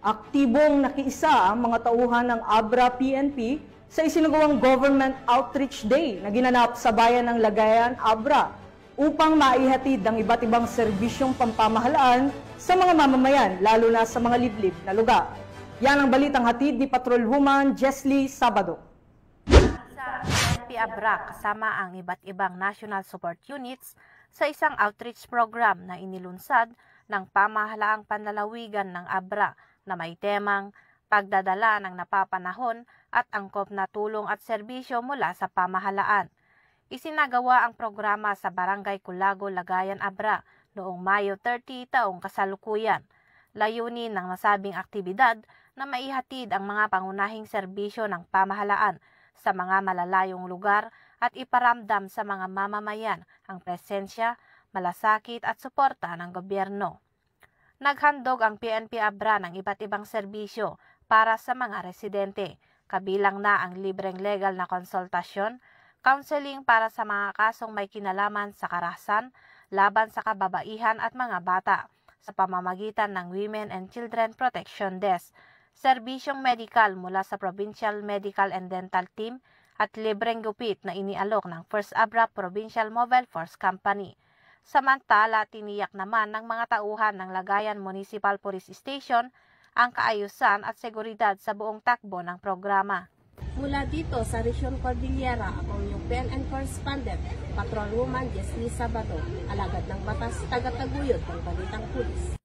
Aktibong nakiisa ang mga tauhan ng Abra-PNP sa isinagawang Government Outreach Day na ginanap sa bayan ng Lagayan, Abra upang maihatid ang iba't ibang serbisyong pampamahalaan sa mga mamamayan, lalo na sa mga liblib na lugar. Yan ang balitang hatid ni Patrolwoman Jesly Sabado. Sa PNP Abra kasama ang iba't ibang national support units sa isang outreach program na inilunsad ng pamahalaang panlalawigan ng Abra na may temang pagdadala ng napapanahon at angkop na tulong at serbisyo mula sa pamahalaan. Isinagawa ang programa sa Barangay Culago, Lagayan, Abra noong Mayo 30 taong kasalukuyan. Layunin ng nasabing aktibidad na maihatid ang mga pangunahing serbisyo ng pamahalaan sa mga malalayong lugar at iparamdam sa mga mamamayan ang presensya, malasakit at suporta ng gobyerno. Naghandog ang PNP Abra ng iba't ibang serbisyo para sa mga residente, kabilang na ang libreng legal na konsultasyon, counseling para sa mga kasong may kinalaman sa karahasan, laban sa kababaihan at mga bata, sa pamamagitan ng Women and Children Protection Desk, serbisyong medikal mula sa Provincial Medical and Dental Team at libreng gupit na inialok ng First Abra Provincial Mobile Force Company. Samantala, tiniyak naman ng mga tauhan ng Lagayan Municipal Police Station ang kaayusan at seguridad sa buong takbo ng programa. Mula dito sa Region Cordillera, ako yung PNN correspondent, Patrolwoman Jesly Sabado, alagad ng batas, taga-taguyod ng Balitang Pulis.